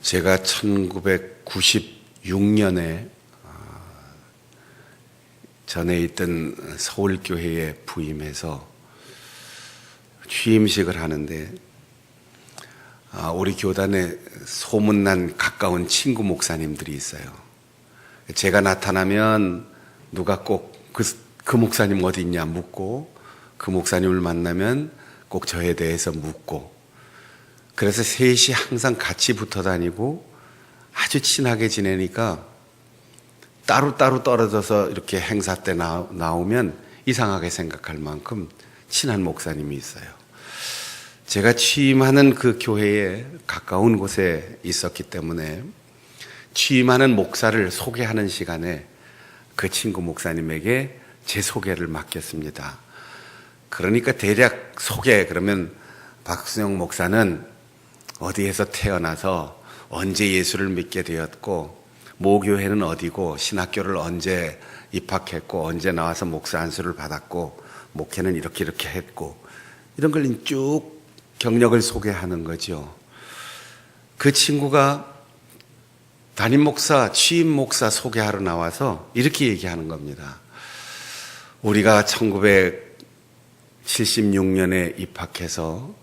제가 1996년에 전에 있던 서울교회에 부임해서 취임식을 하는데 우리 교단에 소문난 가까운 친구 목사님들이 있어요. 제가 나타나면 누가 꼭 그 목사님 어디 있냐 묻고, 그 목사님을 만나면 꼭 저에 대해서 묻고, 그래서 셋이 항상 같이 붙어 다니고 아주 친하게 지내니까 따로따로 떨어져서 이렇게 행사 때 나오면 이상하게 생각할 만큼 친한 목사님이 있어요. 제가 취임하는 그 교회에 가까운 곳에 있었기 때문에 취임하는 목사를 소개하는 시간에 그 친구 목사님에게 제 소개를 맡겼습니다. 그러니까 대략 소개, 그러면 박순영 목사는 어디에서 태어나서 언제 예수를 믿게 되었고, 모 교회는 어디고, 신학교를 언제 입학했고, 언제 나와서 목사 안수를 받았고, 목회는 이렇게 했고, 이런 걸 쭉 경력을 소개하는 거죠. 그 친구가 담임 목사, 취임 목사 소개하러 나와서 이렇게 얘기하는 겁니다. 우리가 1976년에 입학해서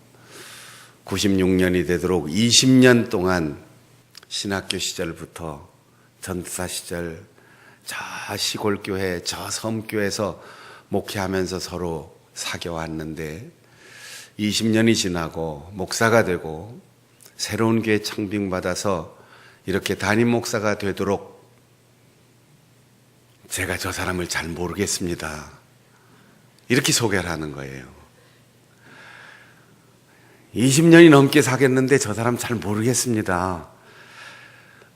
96년이 되도록 20년 동안 신학교 시절부터 전도사 시절 저 시골교회, 저 섬교회에서 목회하면서 서로 사귀어왔는데 20년이 지나고 목사가 되고 새로운 교회 청빙받아서 이렇게 담임 목사가 되도록 제가 저 사람을 잘 모르겠습니다. 이렇게 소개를 하는 거예요. 20년이 넘게 사귀었는데 저 사람 잘 모르겠습니다.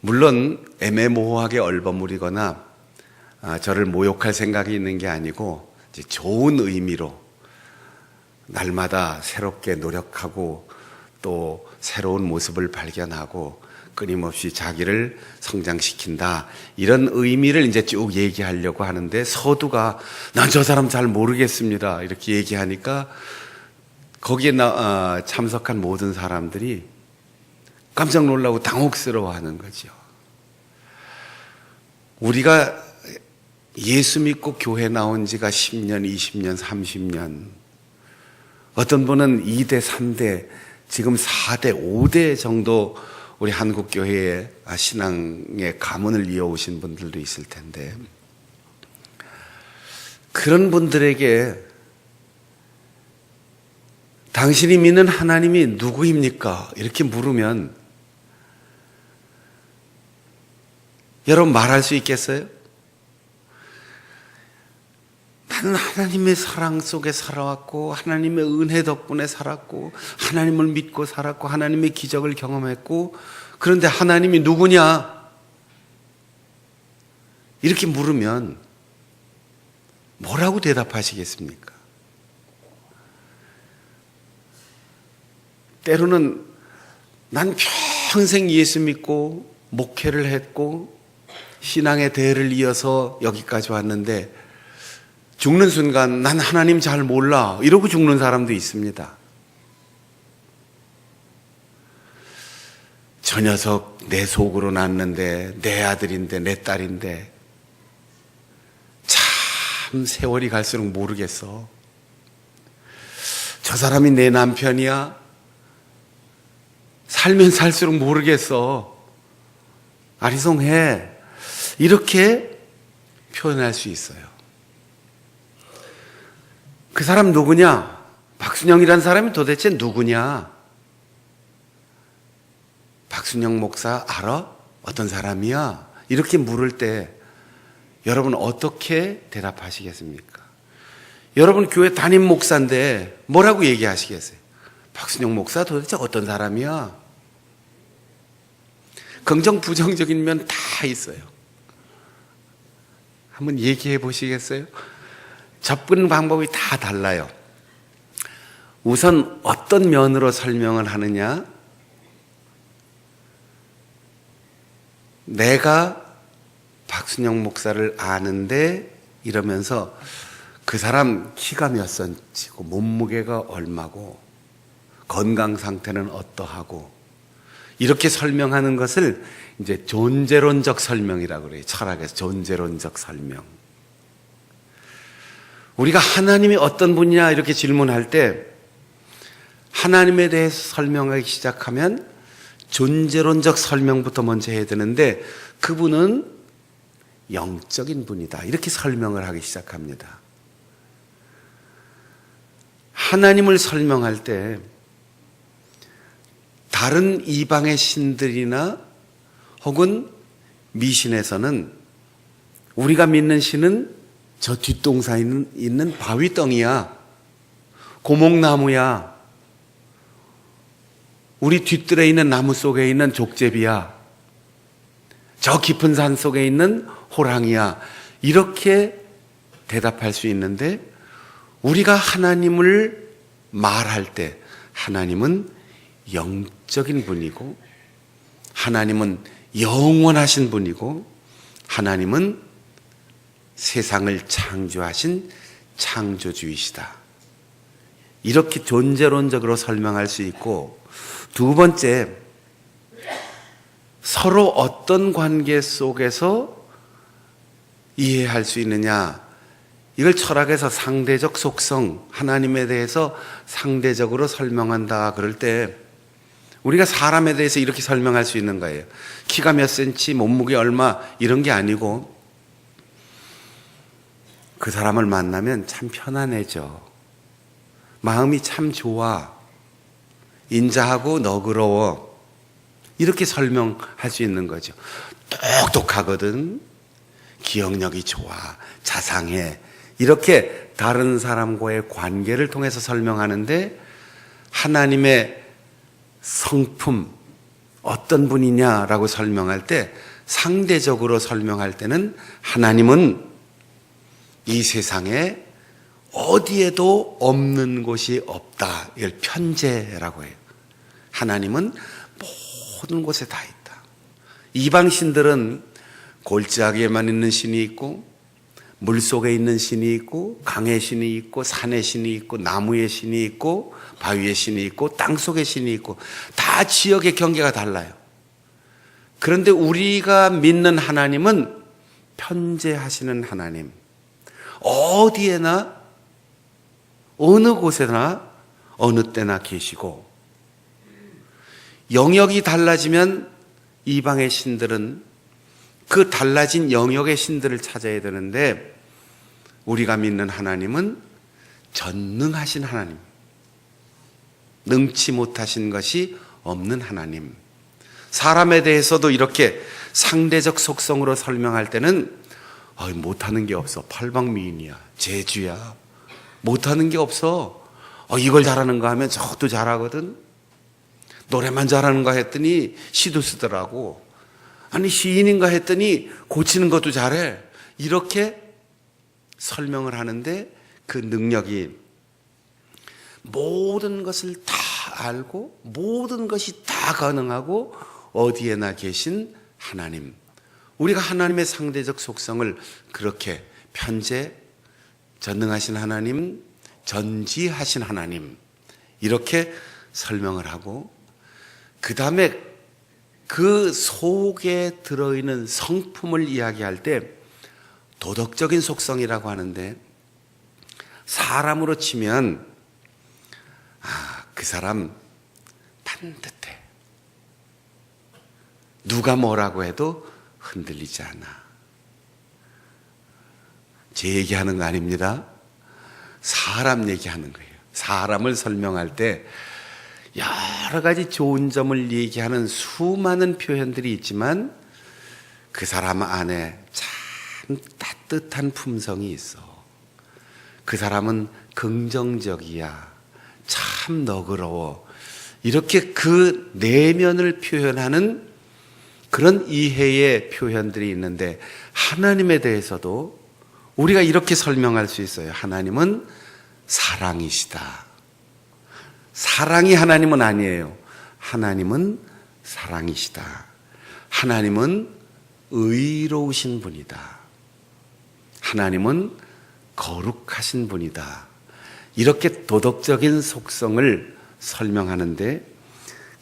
물론 애매모호하게 얼버무리거나 저를 모욕할 생각이 있는 게 아니고 이제 좋은 의미로 날마다 새롭게 노력하고 또 새로운 모습을 발견하고 끊임없이 자기를 성장시킨다, 이런 의미를 이제 쭉 얘기하려고 하는데, 서두가 난 저 사람 잘 모르겠습니다 이렇게 얘기하니까 거기에 참석한 모든 사람들이 깜짝 놀라고 당혹스러워하는 거죠. 우리가 예수 믿고 교회 나온 지가 10년, 20년, 30년, 어떤 분은 2대, 3대, 지금 4대, 5대 정도 우리 한국교회의 신앙의 가문을 이어오신 분들도 있을 텐데, 그런 분들에게 당신이 믿는 하나님이 누구입니까? 이렇게 물으면 여러분 말할 수 있겠어요? 나는 하나님의 사랑 속에 살아왔고, 하나님의 은혜 덕분에 살았고, 하나님을 믿고 살았고, 하나님의 기적을 경험했고, 그런데 하나님이 누구냐? 이렇게 물으면 뭐라고 대답하시겠습니까? 때로는 난 평생 예수 믿고 목회를 했고 신앙의 대를 이어서 여기까지 왔는데 죽는 순간 난 하나님 잘 몰라 이러고 죽는 사람도 있습니다. 저 녀석 내 속으로 났는데, 내 아들인데, 내 딸인데 참 세월이 갈수록 모르겠어. 저 사람이 내 남편이야? 살면 살수록 모르겠어. 아리송해. 이렇게 표현할 수 있어요. 그 사람 누구냐? 박순영이라는 사람이 도대체 누구냐? 박순영 목사 알아? 어떤 사람이야? 이렇게 물을 때 여러분 어떻게 대답하시겠습니까? 여러분 교회 담임 목사인데 뭐라고 얘기하시겠어요? 박순영 목사 도대체 어떤 사람이야? 긍정 부정적인 면 다 있어요. 한번 얘기해 보시겠어요? 접근 방법이 다 달라요. 우선 어떤 면으로 설명을 하느냐? 내가 박순영 목사를 아는데 이러면서 그 사람 키가 몇 센치고 몸무게가 얼마고 건강 상태는 어떠하고 이렇게 설명하는 것을 이제 존재론적 설명이라고 그래요. 철학에서 존재론적 설명. 우리가 하나님이 어떤 분이냐 이렇게 질문할 때 하나님에 대해서 설명하기 시작하면 존재론적 설명부터 먼저 해야 되는데 그분은 영적인 분이다. 이렇게 설명을 하기 시작합니다. 하나님을 설명할 때 다른 이방의 신들이나 혹은 미신에서는 우리가 믿는 신은 저 뒷동산에 있는 바위덩이야, 고목나무야, 우리 뒤뜰에 있는 나무 속에 있는 족제비야, 저 깊은 산 속에 있는 호랑이야, 이렇게 대답할 수 있는데 우리가 하나님을 말할 때 하나님은 영적인 분이고 하나님은 영원하신 분이고 하나님은 세상을 창조하신 창조주이시다. 이렇게 존재론적으로 설명할 수 있고, 두 번째, 서로 어떤 관계 속에서 이해할 수 있느냐, 이걸 철학에서 상대적 속성, 하나님에 대해서 상대적으로 설명한다 그럴 때 우리가 사람에 대해서 이렇게 설명할 수 있는 거예요. 키가 몇 센치, 몸무게 얼마 이런 게 아니고 그 사람을 만나면 참 편안해져. 마음이 참 좋아. 인자하고 너그러워. 이렇게 설명할 수 있는 거죠. 똑똑하거든. 기억력이 좋아. 자상해. 이렇게 다른 사람과의 관계를 통해서 설명하는데 하나님의 성품, 어떤 분이냐라고 설명할 때 상대적으로 설명할 때는 하나님은 이 세상에 어디에도 없는 곳이 없다. 이걸 편재라고 해요. 하나님은 모든 곳에 다 있다. 이방 신들은 골짜기에만 있는 신이 있고 물속에 있는 신이 있고 강의 신이 있고 산의 신이 있고 나무의 신이 있고 바위의 신이 있고 땅속의 신이 있고 다 지역의 경계가 달라요. 그런데 우리가 믿는 하나님은 편재하시는 하나님, 어디에나 어느 곳에나 어느 때나 계시고, 영역이 달라지면 이방의 신들은 그 달라진 영역의 신들을 찾아야 되는데 우리가 믿는 하나님은 전능하신 하나님, 능치 못하신 것이 없는 하나님. 사람에 대해서도 이렇게 상대적 속성으로 설명할 때는 못하는 게 없어. 팔방미인이야. 재주야. 못하는 게 없어. 이걸 잘하는가 하면 저것도 잘하거든. 노래만 잘하는가 했더니 시도 쓰더라고. 아니 시인인가 했더니 고치는 것도 잘해. 이렇게 설명을 하는데 그 능력이 모든 것을 다 알고 모든 것이 다 가능하고 어디에나 계신 하나님. 우리가 하나님의 상대적 속성을 그렇게 편재, 전능하신 하나님, 전지하신 하나님 이렇게 설명을 하고, 그 다음에 그 속에 들어있는 성품을 이야기할 때 도덕적인 속성이라고 하는데, 사람으로 치면 그 사람 반듯해. 누가 뭐라고 해도 흔들리지 않아. 제 얘기하는 거 아닙니다. 사람 얘기하는 거예요. 사람을 설명할 때 여러 가지 좋은 점을 얘기하는 수많은 표현들이 있지만 그 사람 안에 참 따뜻한 품성이 있어. 그 사람은 긍정적이야. 참 너그러워. 이렇게 그 내면을 표현하는 그런 이해의 표현들이 있는데, 하나님에 대해서도 우리가 이렇게 설명할 수 있어요. 하나님은 사랑이시다. 사랑이 하나님은 아니에요. 하나님은 사랑이시다. 하나님은 의로우신 분이다. 하나님은 거룩하신 분이다. 이렇게 도덕적인 속성을 설명하는데,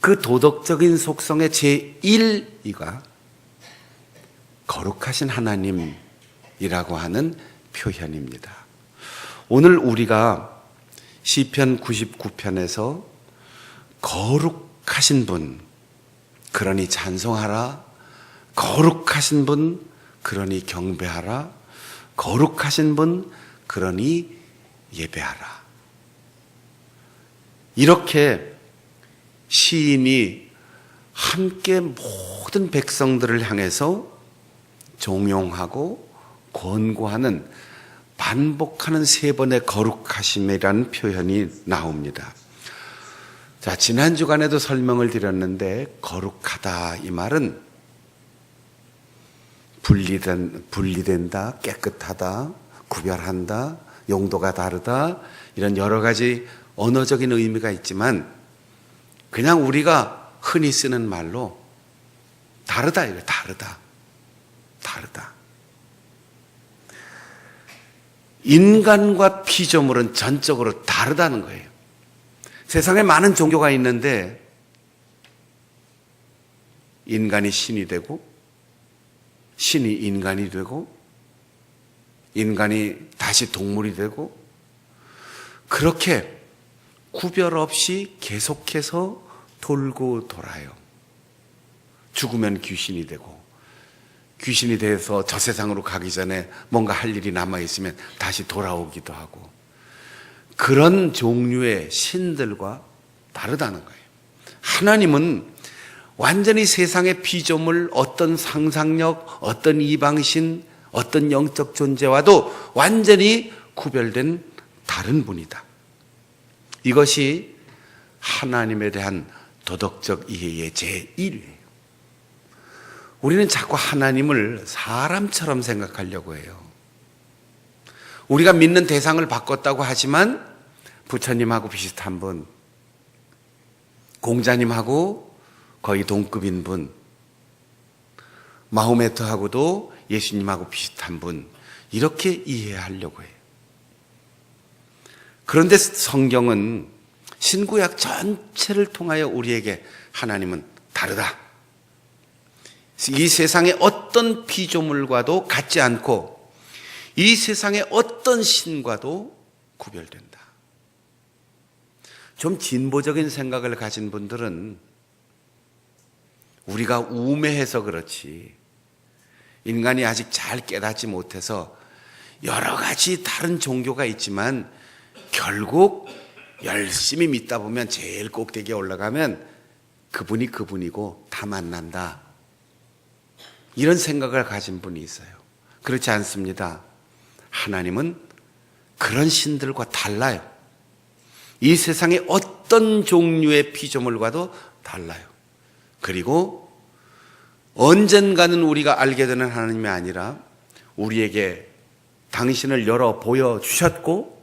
그 도덕적인 속성의 제1위가 거룩하신 하나님이라고 하는 표현입니다. 오늘 우리가 시편 99편에서 거룩하신 분, 그러니 찬송하라, 거룩하신 분, 그러니 경배하라, 거룩하신 분, 그러니 예배하라. 이렇게 시인이 함께 모든 백성들을 향해서 종용하고 권고하는, 반복하는 세 번의 거룩하심이라는 표현이 나옵니다. 자, 지난 주간에도 설명을 드렸는데, 거룩하다 이 말은 분리된다, 깨끗하다, 구별한다, 용도가 다르다, 이런 여러 가지 언어적인 의미가 있지만 그냥 우리가 흔히 쓰는 말로 다르다, 이거 다르다. 인간과 피조물은 전적으로 다르다는 거예요. 세상에 많은 종교가 있는데 인간이 신이 되고 신이 인간이 되고 인간이 다시 동물이 되고, 그렇게 구별 없이 계속해서 돌고 돌아요. 죽으면 귀신이 되고, 귀신이 돼서 저 세상으로 가기 전에 뭔가 할 일이 남아있으면 다시 돌아오기도 하고, 그런 종류의 신들과 다르다는 거예요. 하나님은 완전히 세상의 피조물, 어떤 상상력, 어떤 이방신, 어떤 영적 존재와도 완전히 구별된 다른 분이다. 이것이 하나님에 대한 도덕적 이해의 제1위예요. 우리는 자꾸 하나님을 사람처럼 생각하려고 해요. 우리가 믿는 대상을 바꿨다고 하지만 부처님하고 비슷한 분, 공자님하고 거의 동급인 분, 마호메트하고도 예수님하고 비슷한 분, 이렇게 이해하려고 해요. 그런데 성경은 신구약 전체를 통하여 우리에게 하나님은 다르다, 이 세상의 어떤 피조물과도 같지 않고 이 세상의 어떤 신과도 구별된다. 좀 진보적인 생각을 가진 분들은 우리가 우매해서 그렇지, 인간이 아직 잘 깨닫지 못해서 여러 가지 다른 종교가 있지만 결국 열심히 믿다 보면 제일 꼭대기에 올라가면 그분이 그분이고 다 만난다, 이런 생각을 가진 분이 있어요. 그렇지 않습니다. 하나님은 그런 신들과 달라요. 이 세상의 어떤 종류의 피조물과도 달라요. 그리고 언젠가는 우리가 알게 되는 하나님이 아니라 우리에게 당신을 열어 보여주셨고,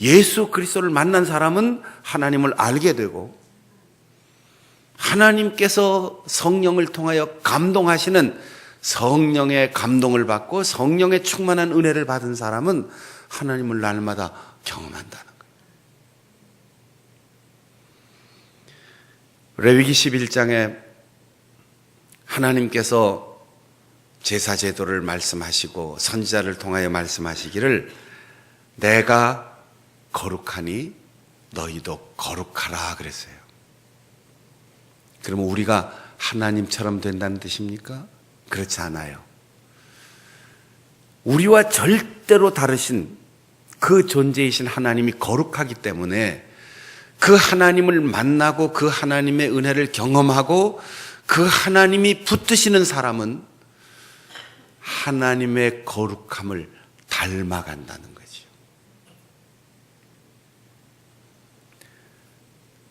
예수 그리스도를 만난 사람은 하나님을 알게 되고, 하나님께서 성령을 통하여 감동하시는 성령의 감동을 받고 성령의 충만한 은혜를 받은 사람은 하나님을 날마다 경험한다는 거예요. 레위기 11장에 하나님께서 제사 제도를 말씀하시고 선지자를 통하여 말씀하시기를 내가 거룩하니 너희도 거룩하라 그랬어요. 그러면 우리가 하나님처럼 된다는 뜻입니까? 그렇지 않아요. 우리와 절대로 다르신 그 존재이신 하나님이 거룩하기 때문에 그 하나님을 만나고 그 하나님의 은혜를 경험하고 그 하나님이 붙드시는 사람은 하나님의 거룩함을 닮아간다는 거죠.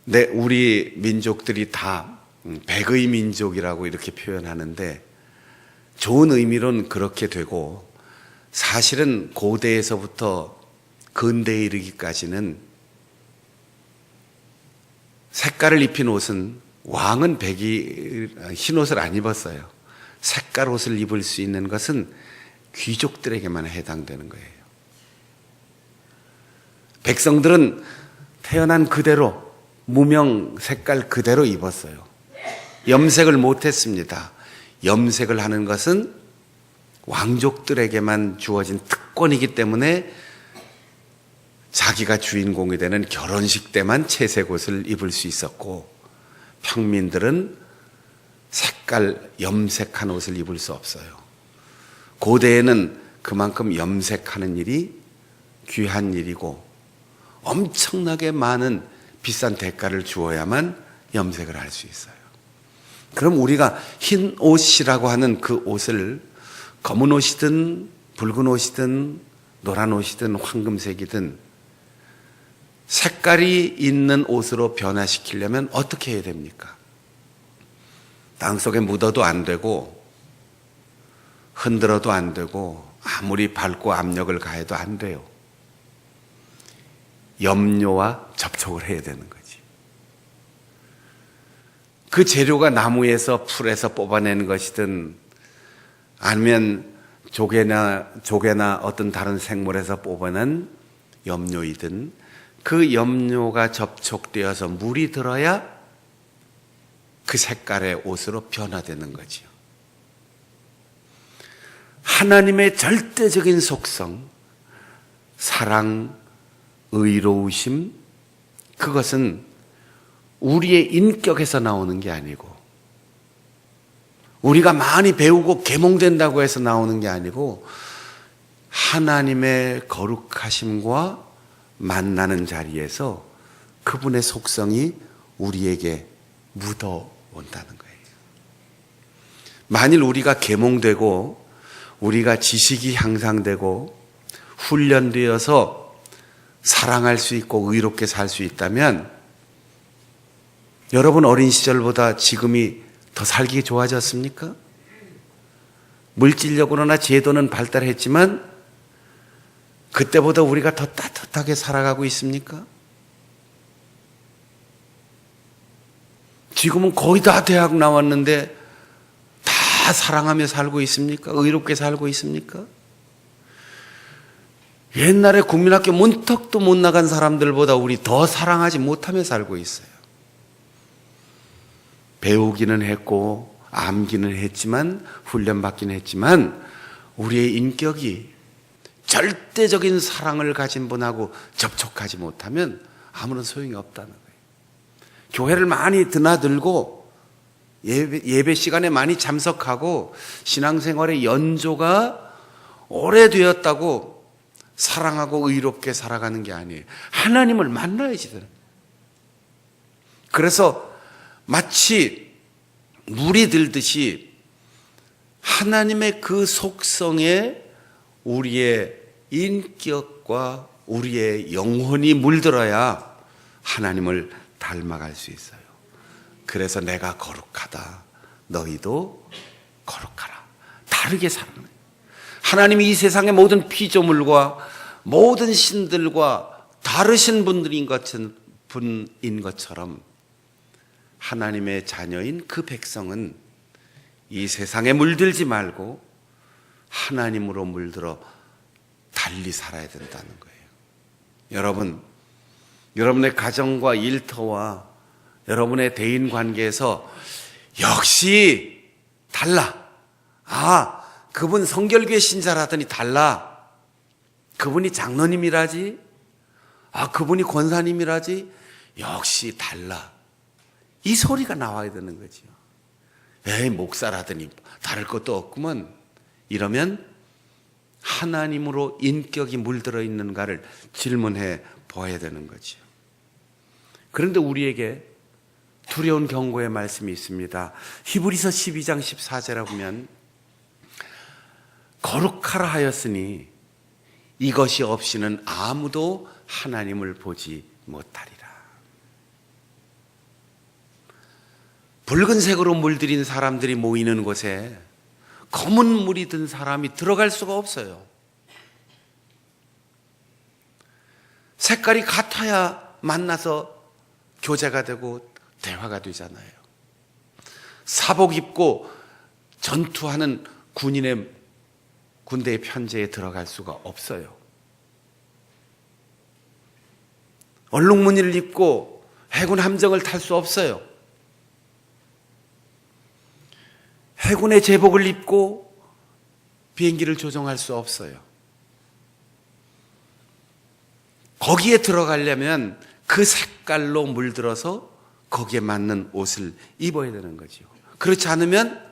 네, 우리 민족들이 다 백의 민족이라고 이렇게 표현하는데 좋은 의미로는 그렇게 되고, 사실은 고대에서부터 근대에 이르기까지는 색깔을 입힌 옷은, 왕은 흰 옷을 안 입었어요. 색깔 옷을 입을 수 있는 것은 귀족들에게만 해당되는 거예요. 백성들은 태어난 그대로 무명 색깔 그대로 입었어요. 염색을 못했습니다. 염색을 하는 것은 왕족들에게만 주어진 특권이기 때문에 자기가 주인공이 되는 결혼식 때만 채색 옷을 입을 수 있었고, 평민들은 색깔 염색한 옷을 입을 수 없어요. 고대에는 그만큼 염색하는 일이 귀한 일이고 엄청나게 많은 비싼 대가를 주어야만 염색을 할 수 있어요. 그럼 우리가 흰 옷이라고 하는 그 옷을 검은 옷이든 붉은 옷이든 노란 옷이든 황금색이든 색깔이 있는 옷으로 변화시키려면 어떻게 해야 됩니까? 땅속에 묻어도 안 되고 흔들어도 안 되고 아무리 밟고 압력을 가해도 안 돼요. 염료와 접촉을 해야 되는 거지. 그 재료가 나무에서 풀에서 뽑아내는 것이든 아니면 조개나 어떤 다른 생물에서 뽑아낸 염료이든 그 염료가 접촉되어서 물이 들어야 그 색깔의 옷으로 변화되는 거지요. 하나님의 절대적인 속성, 사랑, 의로우심, 그것은 우리의 인격에서 나오는 게 아니고 우리가 많이 배우고 계몽된다고 해서 나오는 게 아니고 하나님의 거룩하심과 만나는 자리에서 그분의 속성이 우리에게 묻어온다는 거예요. 만일 우리가 계몽되고 우리가 지식이 향상되고 훈련되어서 사랑할 수 있고 의롭게 살 수 있다면 여러분 어린 시절보다 지금이 더 살기 좋아졌습니까? 물질력으로나 제도는 발달했지만 그때보다 우리가 더 따뜻하게 살아가고 있습니까? 지금은 거의 다 대학 나왔는데 다 사랑하며 살고 있습니까? 의롭게 살고 있습니까? 옛날에 국민학교 문턱도 못 나간 사람들보다 우리 더 사랑하지 못하며 살고 있어요. 배우기는 했고 암기는 했지만 훈련받기는 했지만 우리의 인격이 절대적인 사랑을 가진 분하고 접촉하지 못하면 아무런 소용이 없다는 거예요. 교회를 많이 드나들고 예배 시간에 많이 참석하고 신앙생활의 연조가 오래되었다고 사랑하고 의롭게 살아가는 게 아니에요. 하나님을 만나야지 되는. 그래서 마치 물이 들듯이 하나님의 그 속성에 우리의 인격과 우리의 영혼이 물들어야 하나님을 닮아갈 수 있어요. 그래서 내가 거룩하다. 너희도 거룩하라. 다르게 사는 거예요. 하나님이 이 세상의 모든 피조물과 모든 신들과 다르신 분인 것처럼 하나님의 자녀인 그 백성은 이 세상에 물들지 말고 하나님으로 물들어 달리 살아야 된다는 거예요. 여러분, 여러분의 가정과 일터와 여러분의 대인 관계에서 역시 달라. 아, 그분 성결교회 신자라더니 달라. 그분이 장로님이라지. 아, 그분이 권사님이라지. 역시 달라. 이 소리가 나와야 되는 거지요. 에이, 목사라더니 다를 것도 없구먼. 이러면 하나님으로 인격이 물들어 있는가를 질문해 보아야 되는 거지요. 그런데 우리에게 두려운 경고의 말씀이 있습니다. 히브리서 12장 14절에 보면 거룩하라 하였으니 이것이 없이는 아무도 하나님을 보지 못하리라. 붉은색으로 물들인 사람들이 모이는 곳에 검은 물이 든 사람이 들어갈 수가 없어요. 색깔이 같아야 만나서 교제가 되고 대화가 되잖아요. 사복 입고 전투하는 군대의 편제에 들어갈 수가 없어요. 얼룩무늬를 입고 해군 함정을 탈 수 없어요. 해군의 제복을 입고 비행기를 조종할 수 없어요. 거기에 들어가려면 그 색깔로 물들어서 거기에 맞는 옷을 입어야 되는 거죠. 그렇지 않으면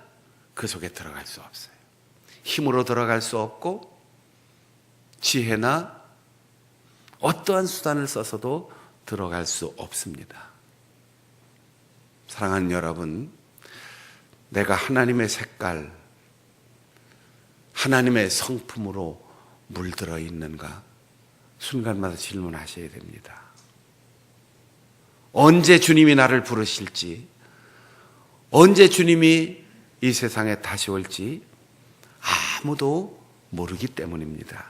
그 속에 들어갈 수 없어요. 힘으로 들어갈 수 없고 지혜나 어떠한 수단을 써서도 들어갈 수 없습니다. 사랑하는 여러분, 내가 하나님의 색깔, 하나님의 성품으로 물들어 있는가? 순간마다 질문하셔야 됩니다. 언제 주님이 나를 부르실지, 언제 주님이 이 세상에 다시 올지 아무도 모르기 때문입니다.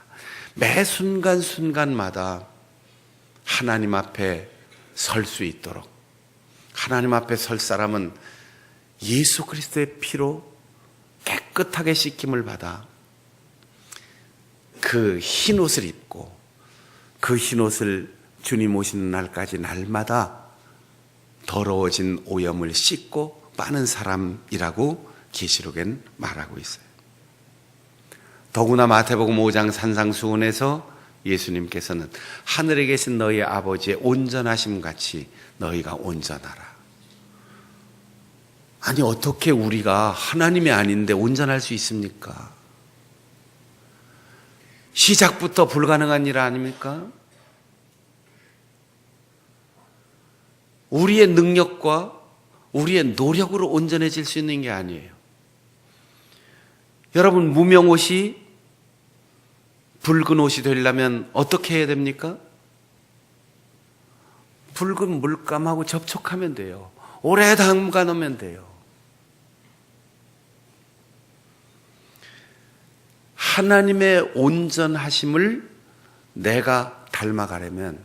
매 순간순간마다 하나님 앞에 설 수 있도록, 하나님 앞에 설 사람은 예수 그리스도의 피로 깨끗하게 씻김을 받아 그 흰 옷을 입고 그 흰 옷을 주님 오시는 날까지 날마다 더러워진 오염을 씻고 빠는 사람이라고 계시록엔 말하고 있어요. 더구나 마태복음 5장 산상수훈에서 예수님께서는 하늘에 계신 너희 아버지의 온전하심 같이 너희가 온전하라. 아니, 어떻게 우리가 하나님이 아닌데 온전할 수 있습니까? 시작부터 불가능한 일 아닙니까? 우리의 능력과 우리의 노력으로 온전해질 수 있는 게 아니에요. 여러분, 무명옷이 붉은 옷이 되려면 어떻게 해야 됩니까? 붉은 물감하고 접촉하면 돼요. 오래 담가 놓으면 돼요. 하나님의 온전하심을 내가 닮아가려면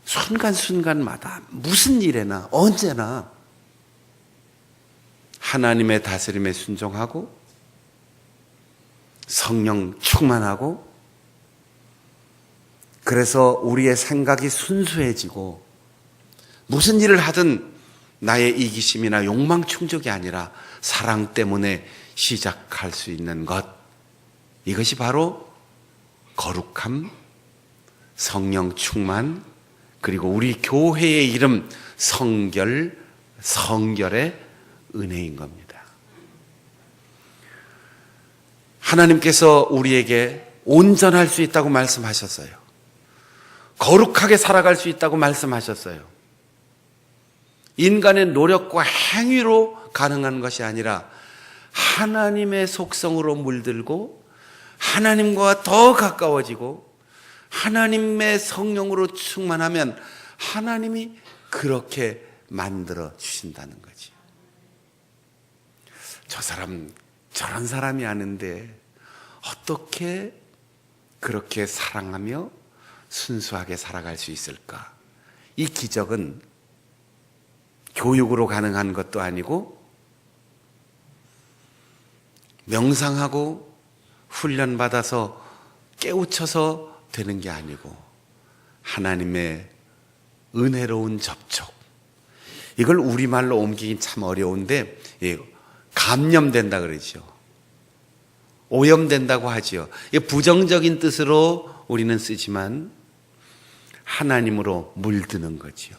순간순간마다 무슨 일에나 언제나 하나님의 다스림에 순종하고 성령 충만하고, 그래서 우리의 생각이 순수해지고 무슨 일을 하든 나의 이기심이나 욕망 충족이 아니라 사랑 때문에 시작할 수 있는 것, 이것이 바로 거룩함, 성령 충만, 그리고 우리 교회의 이름 성결의 은혜인 겁니다. 하나님께서 우리에게 온전할 수 있다고 말씀하셨어요. 거룩하게 살아갈 수 있다고 말씀하셨어요. 인간의 노력과 행위로 가능한 것이 아니라 하나님의 속성으로 물들고 하나님과 더 가까워지고 하나님의 성령으로 충만하면 하나님이 그렇게 만들어 주신다는 거지. 저 사람 저런 사람이 아는데 어떻게 그렇게 사랑하며 순수하게 살아갈 수 있을까? 이 기적은 교육으로 가능한 것도 아니고 명상하고 훈련받아서 깨우쳐서 되는 게 아니고 하나님의 은혜로운 접촉, 이걸 우리말로 옮기긴 참 어려운데 감염된다 그러죠. 오염된다고 하지요. 부정적인 뜻으로 우리는 쓰지만 하나님으로 물드는 거지요.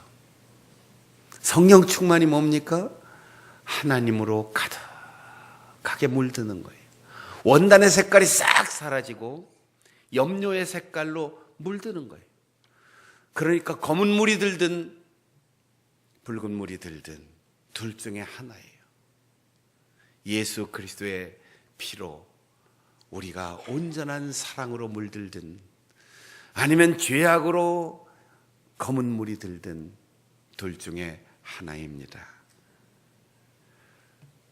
성령 충만이 뭡니까? 하나님으로 가득하게 물드는 거예요. 원단의 색깔이 싹 사라지고 염료의 색깔로 물드는 거예요. 그러니까 검은 물이 들든 붉은 물이 들든 둘 중에 하나예요. 예수 그리스도의 피로 우리가 온전한 사랑으로 물들든 아니면 죄악으로 검은 물이 들든 둘 중에 하나입니다.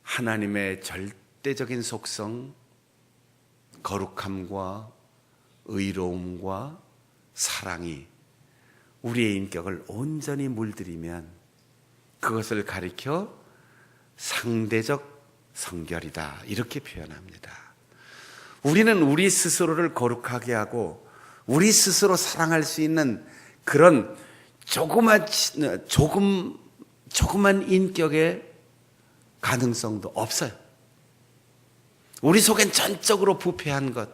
하나님의 절대적인 속성, 거룩함과 의로움과 사랑이 우리의 인격을 온전히 물들이면 그것을 가리켜 상대적 성결이다, 이렇게 표현합니다. 우리는 우리 스스로를 거룩하게 하고 우리 스스로 사랑할 수 있는 그런 조그만 인격의 가능성도 없어요. 우리 속엔 전적으로 부패한 것,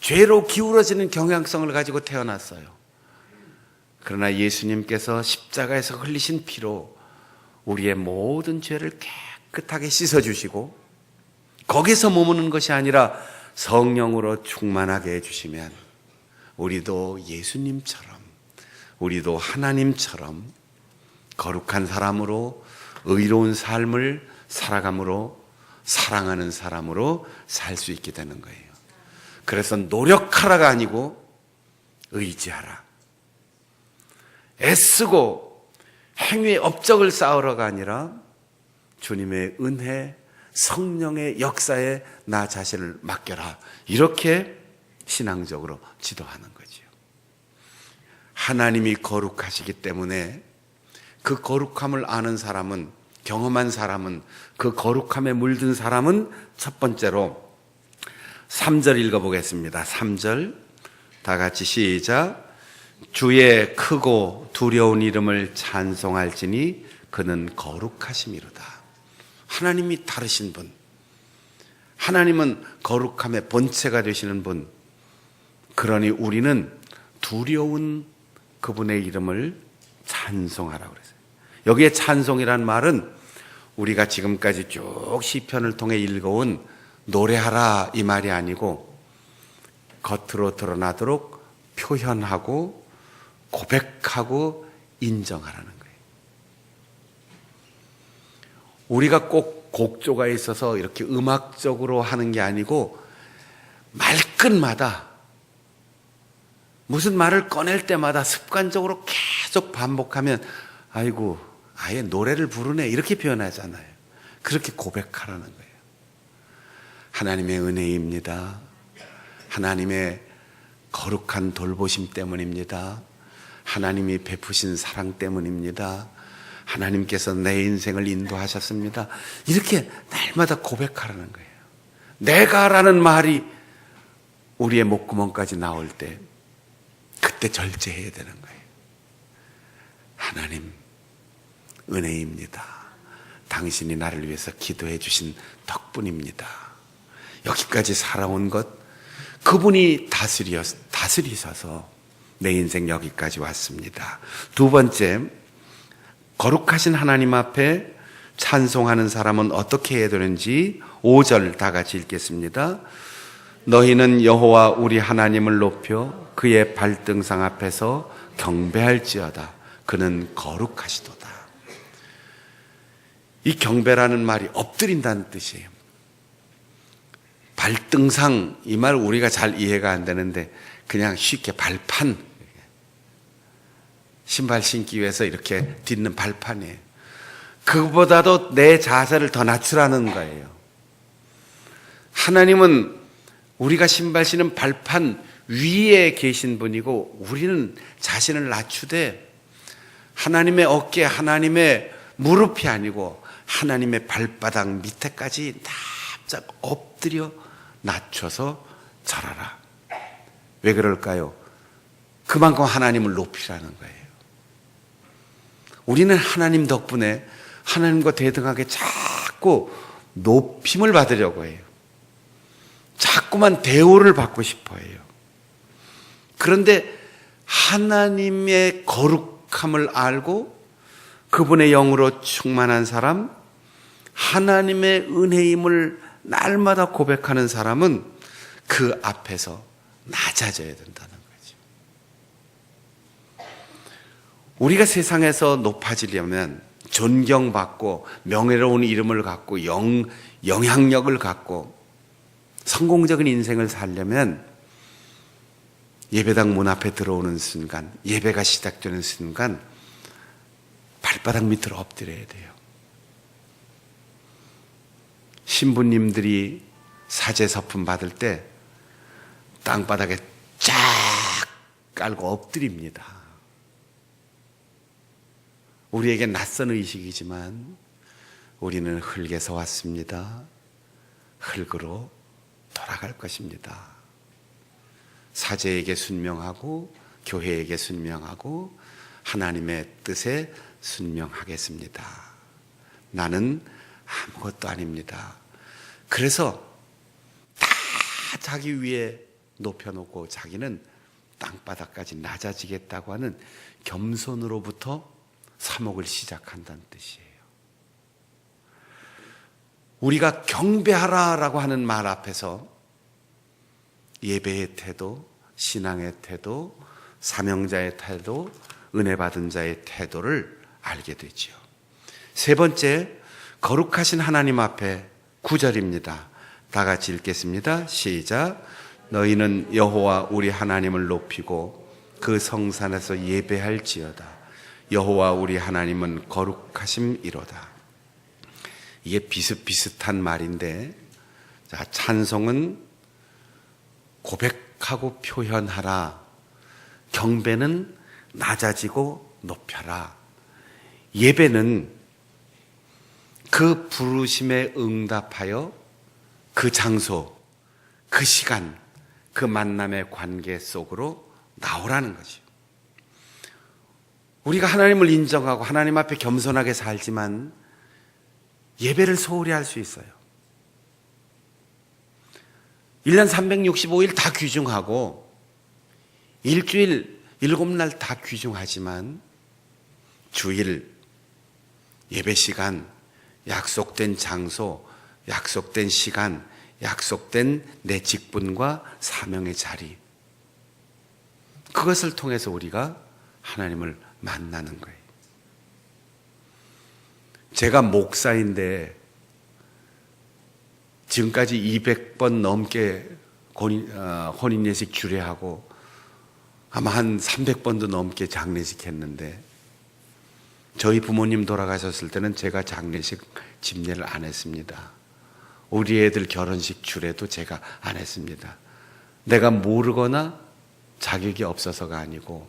죄로 기울어지는 경향성을 가지고 태어났어요. 그러나 예수님께서 십자가에서 흘리신 피로 우리의 모든 죄를 깨끗하게 씻어주시고 거기서 머무는 것이 아니라 성령으로 충만하게 해주시면 우리도 예수님처럼, 우리도 하나님처럼 거룩한 사람으로, 의로운 삶을 살아감으로, 사랑하는 사람으로 살 수 있게 되는 거예요. 그래서 노력하라가 아니고 의지하라. 애쓰고 행위의 업적을 쌓으라가 아니라 주님의 은혜, 성령의 역사에 나 자신을 맡겨라. 이렇게 신앙적으로 지도하는 거죠. 하나님이 거룩하시기 때문에 그 거룩함을 아는 사람은, 경험한 사람은, 그 거룩함에 물든 사람은 첫 번째로 3절 읽어보겠습니다. 3절 다 같이 시작. 주의 크고 두려운 이름을 찬송할지니 그는 거룩하심이로다. 하나님이 다르신 분, 하나님은 거룩함의 본체가 되시는 분, 그러니 우리는 두려운 그분의 이름을 찬송하라고 그랬어요. 여기에 찬송이란 말은 우리가 지금까지 쭉 시편을 통해 읽어온 노래하라 이 말이 아니고 겉으로 드러나도록 표현하고 고백하고 인정하라는 거예요. 우리가 꼭 곡조가 있어서 이렇게 음악적으로 하는 게 아니고 말끝마다 무슨 말을 꺼낼 때마다 습관적으로 계속 반복하면 아이고 아예 노래를 부르네 이렇게 표현하잖아요. 그렇게 고백하라는 거예요. 하나님의 은혜입니다. 하나님의 거룩한 돌보심 때문입니다. 하나님이 베푸신 사랑 때문입니다. 하나님께서 내 인생을 인도하셨습니다. 이렇게 날마다 고백하라는 거예요. 내가라는 말이 우리의 목구멍까지 나올 때 그때 절제해야 되는 거예요. 하나님 은혜입니다. 당신이 나를 위해서 기도해 주신 덕분입니다. 여기까지 살아온 것 그분이 다스리셔서 내 인생 여기까지 왔습니다. 두 번째, 거룩하신 하나님 앞에 찬송하는 사람은 어떻게 해야 되는지 5절 다 같이 읽겠습니다. 너희는 여호와 우리 하나님을 높여 그의 발등상 앞에서 경배할지어다. 그는 거룩하시도다. 이 경배라는 말이 엎드린다는 뜻이에요. 발등상, 이 말 우리가 잘 이해가 안 되는데 그냥 쉽게 발판, 신발 신기 위해서 이렇게 딛는 발판이에요. 그보다도 내 자세를 더 낮추라는 거예요. 하나님은 우리가 신발 신은 발판 위에 계신 분이고 우리는 자신을 낮추되 하나님의 어깨, 하나님의 무릎이 아니고 하나님의 발바닥 밑에까지 납작 엎드려 낮춰서 절하라. 왜 그럴까요? 그만큼 하나님을 높이라는 거예요. 우리는 하나님 덕분에 하나님과 대등하게 자꾸 높임을 받으려고 해요. 자꾸만 대우를 받고 싶어 해요. 그런데 하나님의 거룩함을 알고 그분의 영으로 충만한 사람, 하나님의 은혜임을 날마다 고백하는 사람은 그 앞에서 낮아져야 된다는 거죠. 우리가 세상에서 높아지려면 존경받고 명예로운 이름을 갖고 영향력을 갖고 성공적인 인생을 살려면 예배당 문 앞에 들어오는 순간, 예배가 시작되는 순간 발바닥 밑으로 엎드려야 돼요. 신부님들이 사제 서품 받을 때 땅바닥에 쫙 깔고 엎드립니다. 우리에게 낯선 의식이지만 우리는 흙에서 왔습니다. 흙으로 돌아갈 것입니다. 사제에게 순명하고 교회에게 순명하고 하나님의 뜻에 순명하겠습니다. 나는 아무것도 아닙니다. 그래서 다 자기 위에 높여놓고 자기는 땅바닥까지 낮아지겠다고 하는 겸손으로부터 사목을 시작한다는 뜻이에요. 우리가 경배하라라고 하는 말 앞에서 예배의 태도, 신앙의 태도, 사명자의 태도, 은혜 받은 자의 태도를 알게 되지요. 세 번째, 거룩하신 하나님 앞에 9절입니다. 다 같이 읽겠습니다. 시작. 너희는 여호와 우리 하나님을 높이고 그 성산에서 예배할지어다. 여호와 우리 하나님은 거룩하심이로다. 이게 비슷비슷한 말인데, 자, 찬송은 고백하고 표현하라. 경배는 낮아지고 높여라. 예배는 그 부르심에 응답하여 그 장소, 그 시간, 그 만남의 관계 속으로 나오라는 거죠. 우리가 하나님을 인정하고 하나님 앞에 겸손하게 살지만 예배를 소홀히 할 수 있어요. 1년 365일 다 귀중하고 일주일 7날 다 귀중하지만 주일, 예배 시간, 약속된 장소, 약속된 시간, 약속된 내 직분과 사명의 자리, 그것을 통해서 우리가 하나님을 만나는 거예요. 제가 목사인데 지금까지 200번 넘게 혼인예식 주례하고 아마 한 300번도 넘게 장례식 했는데, 저희 부모님 돌아가셨을 때는 제가 장례식 집례를 안 했습니다. 우리 애들 결혼식 주례도 제가 안 했습니다. 내가 모르거나 자격이 없어서가 아니고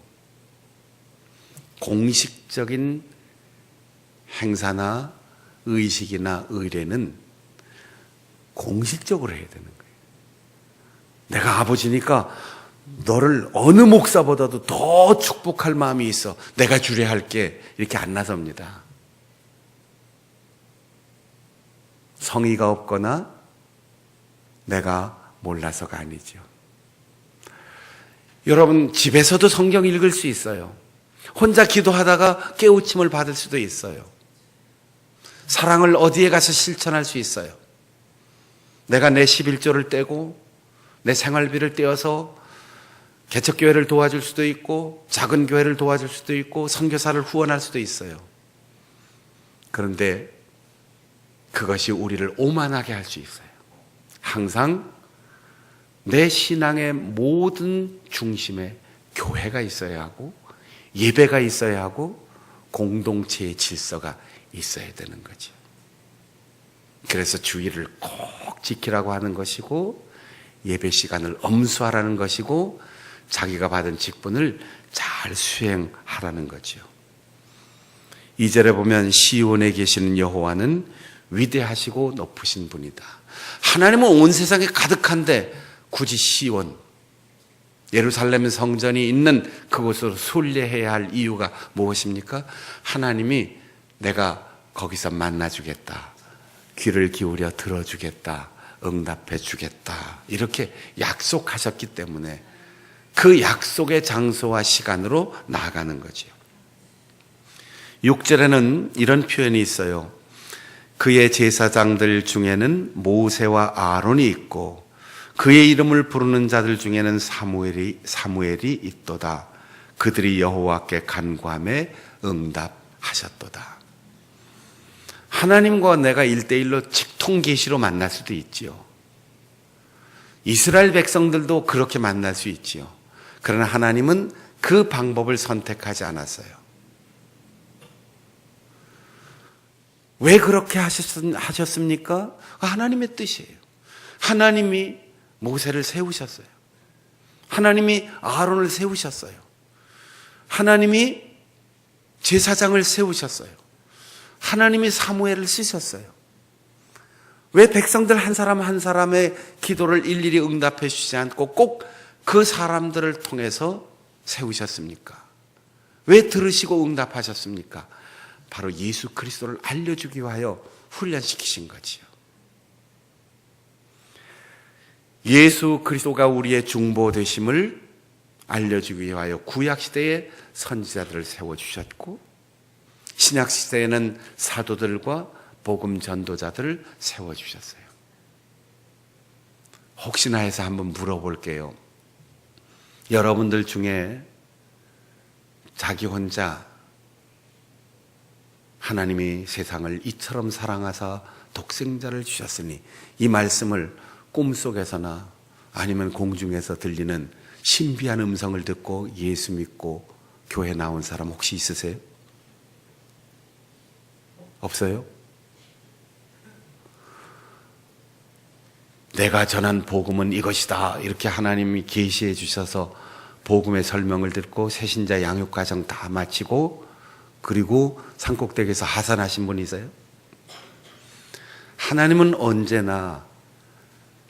공식적인 행사나 의식이나 의례는 공식적으로 해야 되는 거예요. 내가 아버지니까 너를 어느 목사보다도 더 축복할 마음이 있어, 내가 주례할게, 이렇게 안 나섭니다. 성의가 없거나 내가 몰라서가 아니죠. 여러분, 집에서도 성경 읽을 수 있어요. 혼자 기도하다가 깨우침을 받을 수도 있어요. 사랑을 어디에 가서 실천할 수 있어요. 내가 내 11조를 떼고 내 생활비를 떼어서 개척교회를 도와줄 수도 있고 작은 교회를 도와줄 수도 있고 선교사를 후원할 수도 있어요. 그런데 그것이 우리를 오만하게 할 수 있어요. 항상 내 신앙의 모든 중심에 교회가 있어야 하고 예배가 있어야 하고 공동체의 질서가 있어야 되는 거죠. 그래서 주의를 꼭 지키라고 하는 것이고 예배 시간을 엄수하라는 것이고 자기가 받은 직분을 잘 수행하라는 거죠. 2절에 보면 시온에 계시는 여호와는 위대하시고 높으신 분이다. 하나님은 온 세상에 가득한데 굳이 시온, 예루살렘 성전이 있는 그곳으로 순례해야 할 이유가 무엇입니까? 하나님이 내가 거기서 만나주겠다, 귀를 기울여 들어주겠다, 응답해 주겠다, 이렇게 약속하셨기 때문에 그 약속의 장소와 시간으로 나아가는 거죠. 6절에는 이런 표현이 있어요. 그의 제사장들 중에는 모세와 아론이 있고 그의 이름을 부르는 자들 중에는 사무엘이 있도다. 그들이 여호와께 간구함에 응답하셨도다. 하나님과 내가 1대1로 직통계시로 만날 수도 있지요. 이스라엘 백성들도 그렇게 만날 수 있지요. 그러나 하나님은 그 방법을 선택하지 않았어요. 왜 그렇게 하셨습니까? 하나님의 뜻이에요. 하나님이 모세를 세우셨어요. 하나님이 아론을 세우셨어요. 하나님이 제사장을 세우셨어요. 하나님이 사무엘을 쓰셨어요. 왜 백성들 한 사람 한 사람의 기도를 일일이 응답해 주시지 않고 꼭 그 사람들을 통해서 세우셨습니까? 왜 들으시고 응답하셨습니까? 바로 예수 그리스도를 알려주기 위하여 훈련시키신 거지요. 예수 그리스도가 우리의 중보 되심을 알려주기 위하여 구약시대에 선지자들을 세워주셨고, 신약시대에는 사도들과 복음 전도자들을 세워주셨어요. 혹시나 해서 한번 물어볼게요. 여러분들 중에 자기 혼자 하나님이 세상을 이처럼 사랑하사 독생자를 주셨으니, 이 말씀을 꿈속에서나 아니면 공중에서 들리는 신비한 음성을 듣고 예수 믿고 교회 나온 사람 혹시 있으세요? 없어요? 내가 전한 복음은 이것이다, 이렇게 하나님이 계시해 주셔서 복음의 설명을 듣고 새신자 양육 과정 다 마치고 그리고 산꼭대기에서 하산하신 분이세요? 하나님은 언제나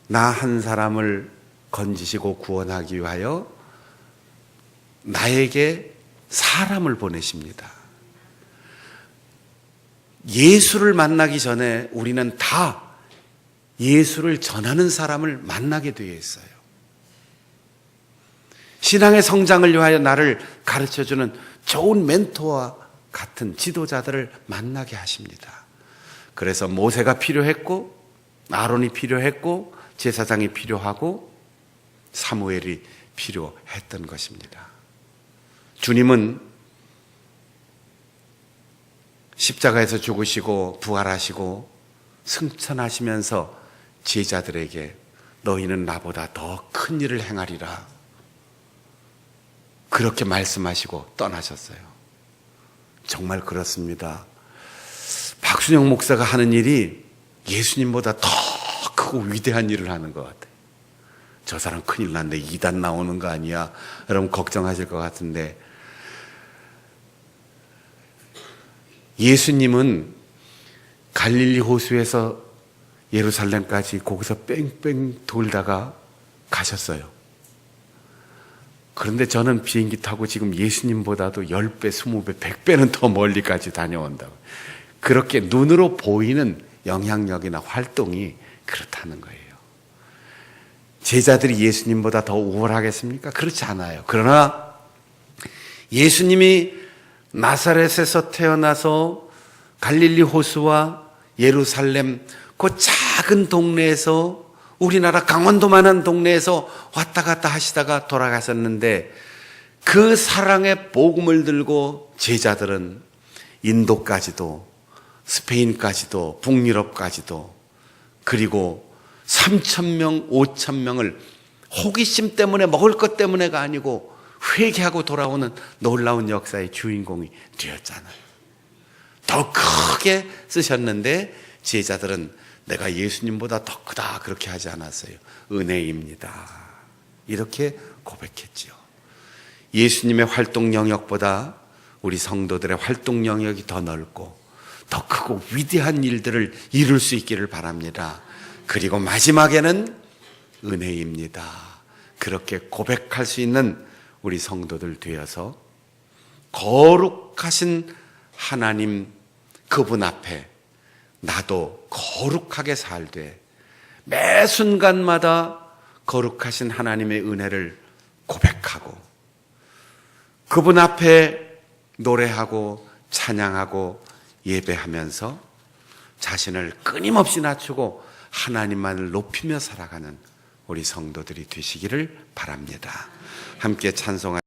나 한 사람을 건지시고 구원하기 위하여 나에게 사람을 보내십니다. 예수를 만나기 전에 우리는 다 예수를 전하는 사람을 만나게 되어 있어요. 신앙의 성장을 위하여 나를 가르쳐주는 좋은 멘토와 같은 지도자들을 만나게 하십니다. 그래서 모세가 필요했고, 아론이 필요했고, 제사장이 필요하고, 사무엘이 필요했던 것입니다. 주님은 십자가에서 죽으시고 부활하시고 승천하시면서 제자들에게 너희는 나보다 더 큰 일을 행하리라, 그렇게 말씀하시고 떠나셨어요. 정말 그렇습니다. 박순영 목사가 하는 일이 예수님보다 더 크고 위대한 일을 하는 것 같아요. 저 사람 큰일 났네, 이단 나오는 거 아니야, 여러분 걱정하실 것 같은데, 예수님은 갈릴리 호수에서 예루살렘까지 거기서 뺑뺑 돌다가 가셨어요. 그런데 저는 비행기 타고 지금 예수님보다도 10배, 20배, 100배는 더 멀리까지 다녀온다고. 그렇게 눈으로 보이는 영향력이나 활동이 그렇다는 거예요. 제자들이 예수님보다 더 우월하겠습니까? 그렇지 않아요. 그러나 예수님이 나사렛에서 태어나서 갈릴리 호수와 예루살렘 그 작은 동네에서, 우리나라 강원도만한 동네에서 왔다 갔다 하시다가 돌아가셨는데, 그 사랑의 복음을 들고 제자들은 인도까지도 스페인까지도 북유럽까지도, 그리고 3,000명, 5,000명을 호기심 때문에, 먹을 것 때문에가 아니고 회개하고 돌아오는 놀라운 역사의 주인공이 되었잖아요. 더 크게 쓰셨는데 제자들은 내가 예수님보다 더 크다 그렇게 하지 않았어요. 은혜입니다, 이렇게 고백했죠. 예수님의 활동 영역보다 우리 성도들의 활동 영역이 더 넓고 더 크고 위대한 일들을 이룰 수 있기를 바랍니다. 그리고 마지막에는 은혜입니다, 그렇게 고백할 수 있는 우리 성도들 되어서 거룩하신 하나님 그분 앞에 나도 거룩하게 살되 매 순간마다 거룩하신 하나님의 은혜를 고백하고 그분 앞에 노래하고 찬양하고 예배하면서 자신을 끊임없이 낮추고 하나님만을 높이며 살아가는 우리 성도들이 되시기를 바랍니다. 함께 찬송하